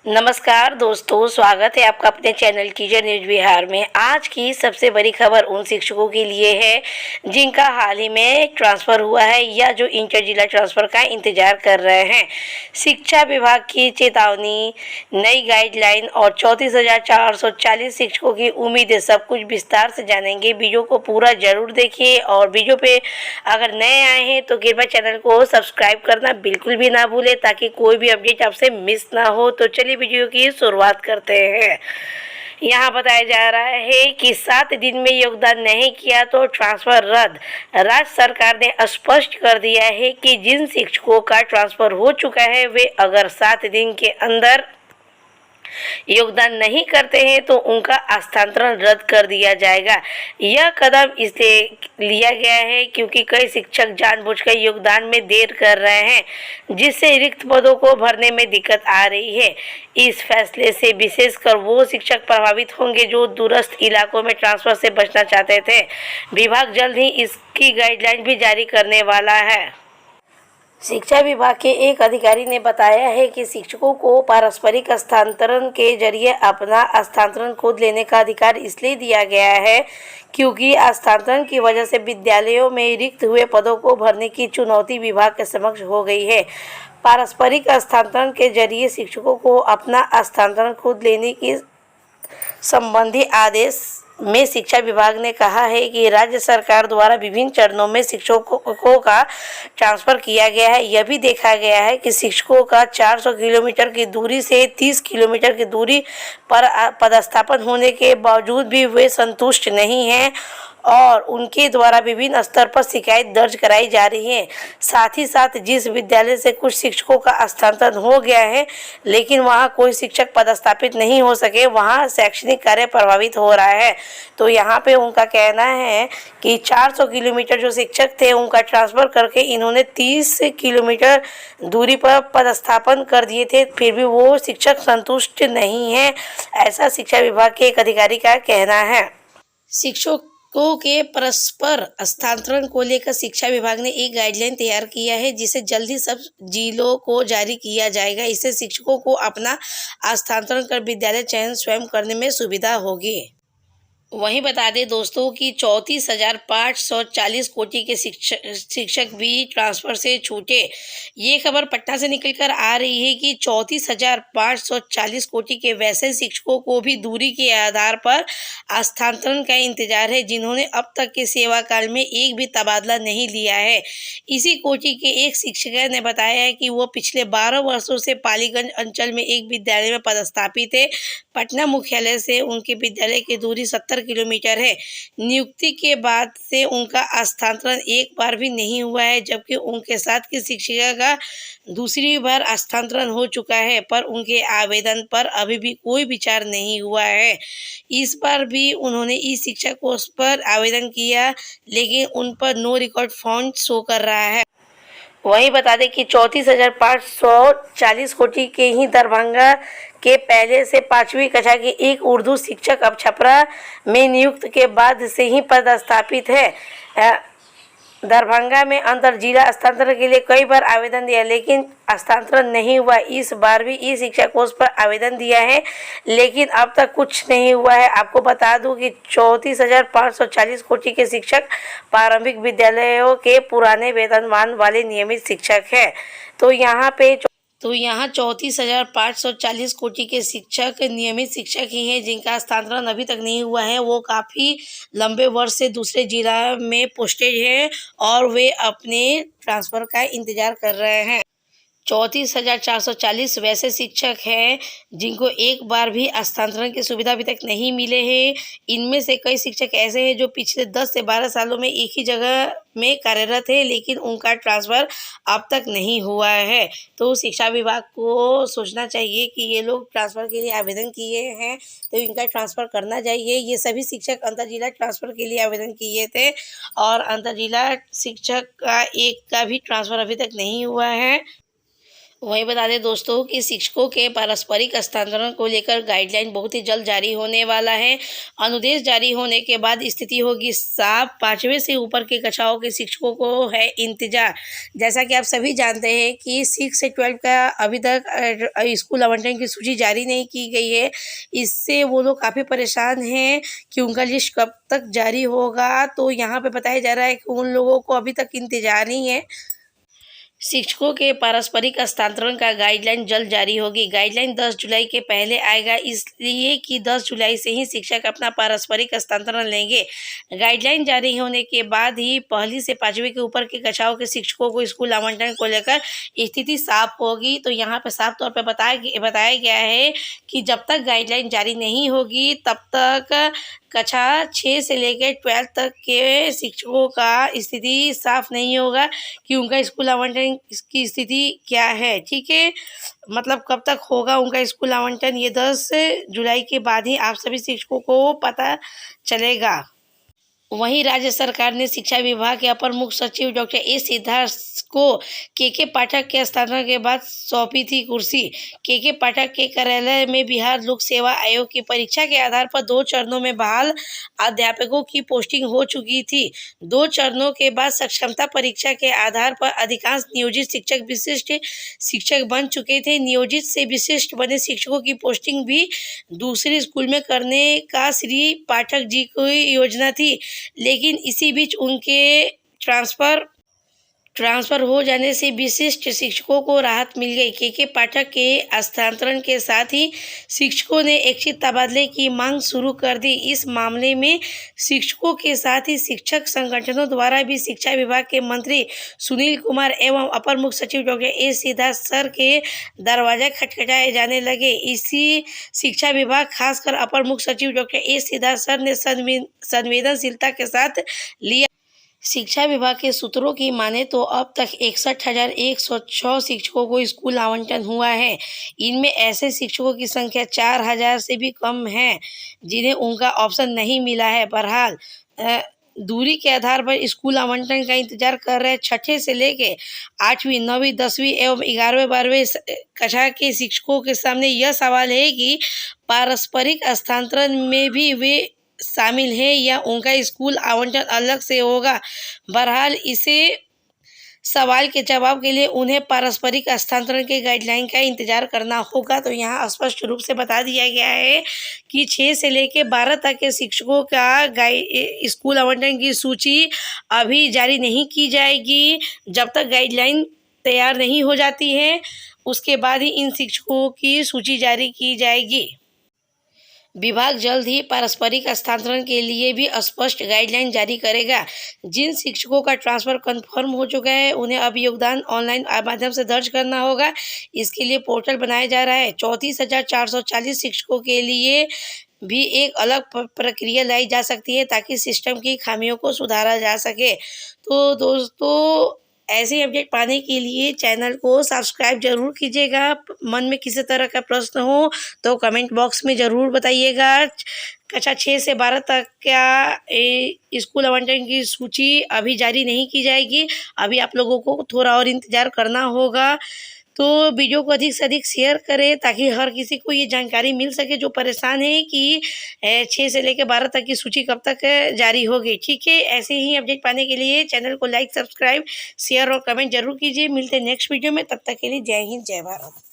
नमस्कार दोस्तों, स्वागत है आपका अपने चैनल टीचर न्यूज बिहार में। आज की सबसे बड़ी खबर उन शिक्षकों के लिए है जिनका हाल ही में ट्रांसफ़र हुआ है या जो इंटर जिला ट्रांसफ़र का इंतजार कर रहे हैं। शिक्षा विभाग की चेतावनी, नई गाइडलाइन और 34,440 शिक्षकों की उम्मीद है। सब कुछ विस्तार से जानेंगे। वीडियो को पूरा जरूर देखिए और वीडियो पे अगर नए आए हैं तो कृपया चैनल को सब्सक्राइब करना बिल्कुल भी ना भूलें ताकि कोई भी अपडेट आपसे मिस ना हो। तो चलिए वीडियो की शुरुआत करते हैं। यहाँ बताया जा रहा है कि 7 दिन में योगदान नहीं किया तो ट्रांसफर रद्द। राज्य सरकार ने स्पष्ट कर दिया है कि जिन शिक्षकों का ट्रांसफर हो चुका है वे अगर 7 दिन के अंदर योगदान नहीं करते हैं तो उनका स्थानांतरण रद्द कर दिया जाएगा। यह कदम इसलिए लिया गया है क्योंकि कई शिक्षक जानबूझकर योगदान में देर कर रहे हैं, जिससे रिक्त पदों को भरने में दिक्कत आ रही है। इस फैसले से विशेषकर वो शिक्षक प्रभावित होंगे जो दूरस्थ इलाकों में ट्रांसफर से बचना चाहते थे। विभाग जल्द ही इसकी गाइडलाइन भी जारी करने वाला है। शिक्षा विभाग के एक अधिकारी ने बताया है कि शिक्षकों को पारस्परिक स्थानांतरण के जरिए अपना स्थानांतरण खुद लेने का अधिकार इसलिए दिया गया है क्योंकि स्थानांतरण की वजह से विद्यालयों में रिक्त हुए पदों को भरने की चुनौती विभाग के समक्ष हो गई है। पारस्परिक स्थानांतरण के जरिए शिक्षकों को अपना स्थानांतरण खुद लेने की संबंधी आदेश में शिक्षा विभाग ने कहा है कि राज्य सरकार द्वारा विभिन्न चरणों में शिक्षकों का ट्रांसफ़र किया गया है। यह भी देखा गया है कि शिक्षकों का 400 किलोमीटर की दूरी से 30 किलोमीटर की दूरी पर पदस्थापन होने के बावजूद भी वे संतुष्ट नहीं हैं और उनके द्वारा विभिन्न स्तर पर शिकायत दर्ज कराई जा रही है। साथ ही साथ जिस विद्यालय से कुछ शिक्षकों का स्थानांतरण हो गया है लेकिन वहां कोई शिक्षक पदस्थापित नहीं हो सके, वहां शैक्षणिक कार्य प्रभावित हो रहा है। तो यहाँ पे उनका कहना है कि 400 किलोमीटर जो शिक्षक थे उनका ट्रांसफ़र करके इन्होंने 30 किलोमीटर दूरी पर पदस्थापन कर दिए थे, फिर भी वो शिक्षक संतुष्ट नहीं है, ऐसा शिक्षा विभाग के एक अधिकारी का कहना है। शिक्षकों के परस्पर स्थानांतरण को लेकर शिक्षा विभाग ने एक गाइडलाइन तैयार किया है जिसे जल्द ही सब जिलों को जारी किया जाएगा। इससे शिक्षकों को अपना स्थानांतरण कर विद्यालय चयन स्वयं करने में सुविधा होगी। वहीं बता दें दोस्तों कि 34,540 कोटि के शिक्षक भी ट्रांसफ़र से छूटे। ये खबर पटना से निकलकर आ रही है कि 34,540 कोटि के वैसे शिक्षकों को भी दूरी के आधार पर स्थानांतरण का इंतजार है जिन्होंने अब तक के सेवा काल में एक भी तबादला नहीं लिया है। इसी कोटि के एक शिक्षक ने बताया है कि वो पिछले 12 वर्षों से पालीगंज अंचल में एक विद्यालय में पदस्थापित है। पटना मुख्यालय से उनके विद्यालय की दूरी 70 किलोमीटर है। नियुक्ति के बाद से उनका स्थानांतरण एक बार भी नहीं हुआ है, जबकि उनके साथ की शिक्षिका का दूसरी बार स्थानांतरण हो चुका है, पर उनके आवेदन पर अभी भी कोई विचार नहीं हुआ है। इस बार भी उन्होंने इस शिक्षा कोर्स पर आवेदन किया लेकिन उन पर नो रिकॉर्ड फाउंड शो कर रहा है। वहीं बता दें कि 34,540 कोटि के ही दरभंगा के पहले से 5वीं कक्षा के एक उर्दू शिक्षक अब छपरा में नियुक्त के बाद से ही पदस्थापित है। दरभंगा में अंतर जिला स्थानांतरण के लिए कई बार आवेदन दिया लेकिन स्थानांतरण नहीं हुआ। इस बार भी ई शिक्षा कोर्स पर आवेदन दिया है लेकिन अब तक कुछ नहीं हुआ है। आपको बता दूं कि 34,540 कोटि के शिक्षक प्रारंभिक विद्यालयों के पुराने वेतनमान वाले नियमित शिक्षक हैं। तो यहाँ 34,540 कोटि के शिक्षक नियमित शिक्षक ही हैं जिनका स्थानांतरण अभी तक नहीं हुआ है। वो काफ़ी लंबे वर्ष से दूसरे जिला में पोस्टेड हैं और वे अपने ट्रांसफ़र का इंतजार कर रहे हैं। 34,440 वैसे शिक्षक हैं जिनको एक बार भी स्थानांतरण की सुविधा अभी तक नहीं मिले हैं। इनमें से कई शिक्षक ऐसे हैं जो पिछले 10 से 12 सालों में एक ही जगह में कार्यरत है लेकिन उनका ट्रांसफ़र अब तक नहीं हुआ है। तो शिक्षा विभाग को सोचना चाहिए कि ये लोग ट्रांसफ़र के लिए आवेदन किए हैं तो इनका ट्रांसफ़र करना चाहिए। ये सभी शिक्षक अंतर जिला ट्रांसफ़र के लिए आवेदन किए थे और अंतर जिला शिक्षक का एक का भी ट्रांसफ़र अभी तक नहीं हुआ है। वहीं बता दें दोस्तों कि शिक्षकों के पारस्परिक हस्तांतरण को लेकर गाइडलाइन बहुत ही जल्द जारी होने वाला है। अनुदेश जारी होने के बाद स्थिति होगी साफ। 5वें से ऊपर के कक्षाओं के शिक्षकों को है इंतजार। जैसा कि आप सभी जानते हैं कि 6 से 12 का अभी तक स्कूल आवंटन की सूची जारी नहीं की गई है। इससे वो लोग काफ़ी परेशान हैं कि उनका लिस्ट कब तक जारी होगा। तो यहाँ पे बताया जा रहा है कि उन लोगों को अभी तक इंतजार ही है। शिक्षकों के पारस्परिक हस्तांतरण का गाइडलाइन जल्द जारी होगी। गाइडलाइन 10 जुलाई के पहले आएगा, इसलिए कि 10 जुलाई से ही शिक्षक अपना पारस्परिक हस्तांतरण लेंगे। गाइडलाइन जारी होने के बाद ही 1ली से 5वीं के ऊपर के कक्षाओं के शिक्षकों को स्कूल आवंटन को लेकर स्थिति साफ होगी। तो यहाँ पर साफ तौर पर बताया गया है कि जब तक गाइडलाइन जारी नहीं होगी तब तक कक्षा 6 से लेकर 12 तक के शिक्षकों का स्थिति साफ नहीं होगा कि उनका स्कूल आवंटन की स्थिति क्या है। ठीक है, मतलब कब तक होगा उनका स्कूल आवंटन, ये 10 जुलाई के बाद ही आप सभी शिक्षकों को पता चलेगा। वहीं राज्य सरकार ने शिक्षा विभाग के अपर मुख्य सचिव डॉक्टर ए सिद्धार्थ को के पाठक के हस्तांतरण के बाद सौंपी थी कुर्सी। के पाठक के कार्यालय में बिहार लोक सेवा आयोग की परीक्षा के आधार पर 2 चरणों में बहाल अध्यापकों की पोस्टिंग हो चुकी थी। 2 चरणों के बाद सक्षमता परीक्षा के आधार पर अधिकांश नियोजित शिक्षक विशिष्ट शिक्षक बन चुके थे। नियोजित से विशिष्ट बने शिक्षकों की पोस्टिंग भी दूसरे स्कूल में करने का श्री पाठक जी की योजना थी, लेकिन इसी बीच उनके ट्रांसफ़र हो जाने से विशिष्ट शिक्षकों को राहत मिल गई। के पाठक के हस्तांतरण के साथ ही शिक्षकों ने इच्छित तबादले की मांग शुरू कर दी। इस मामले में शिक्षकों के साथ ही शिक्षक संगठनों द्वारा भी शिक्षा विभाग के मंत्री सुनील कुमार एवं अपर मुख्य सचिव डॉक्टर ए सिद्धार्थ सर के दरवाजे खटखटाए जाने लगे। इसी शिक्षा विभाग खासकर अपर मुख्य सचिव डॉक्टर ए सिद्धार्थ सर ने संवेदनशीलता के साथ लिया। शिक्षा विभाग के सूत्रों की माने तो अब तक 61,106 शिक्षकों को स्कूल आवंटन हुआ है। इनमें ऐसे शिक्षकों की संख्या 4,000 से भी कम है जिन्हें उनका ऑप्शन नहीं मिला है। बहरहाल दूरी के आधार पर स्कूल आवंटन का इंतजार कर रहे 6ठे से लेके 8वीं, 9वीं, 10वीं एवं 11वें 12वें कक्षा के शिक्षकों के सामने यह सवाल है कि पारस्परिक हस्तांतरण में भी वे शामिल है या उनका स्कूल आवंटन अलग से होगा। बहरहाल इसे सवाल के जवाब के लिए उन्हें पारस्परिक हस्तांतरण के गाइडलाइन का इंतजार करना होगा। तो यहाँ स्पष्ट रूप से बता दिया गया है कि 6 से लेकर 12 तक के शिक्षकों का स्कूल आवंटन की सूची अभी जारी नहीं की जाएगी। जब तक गाइडलाइन तैयार नहीं हो जाती है उसके बाद ही इन शिक्षकों की सूची जारी की जाएगी। विभाग जल्द ही पारस्परिक हस्तांतरण के लिए भी स्पष्ट गाइडलाइन जारी करेगा। जिन शिक्षकों का ट्रांसफ़र कंफर्म हो चुका है उन्हें अब योगदान ऑनलाइन माध्यम से दर्ज करना होगा। इसके लिए पोर्टल बनाया जा रहा है। 34,440 शिक्षकों के लिए भी एक अलग प्रक्रिया लाई जा सकती है ताकि सिस्टम की खामियों को सुधारा जा सके। तो दोस्तों, ऐसे अपडेट पाने के लिए चैनल को सब्सक्राइब जरूर कीजिएगा। मन में किसी तरह का प्रश्न हो तो कमेंट बॉक्स में ज़रूर बताइएगा। कक्षा 6 से 12 तक क्या स्कूल आवंटन की सूची अभी जारी नहीं की जाएगी। अभी आप लोगों को थोड़ा और इंतज़ार करना होगा। तो वीडियो को अधिक से अधिक शेयर करें ताकि हर किसी को ये जानकारी मिल सके जो परेशान है कि 6 से लेकर 12 तक की सूची कब तक जारी होगी। ठीक है, ऐसे ही अपडेट पाने के लिए चैनल को लाइक, सब्सक्राइब, शेयर और कमेंट जरूर कीजिए। मिलते हैं नेक्स्ट वीडियो में, तब तक के लिए जय हिंद, जय भारत।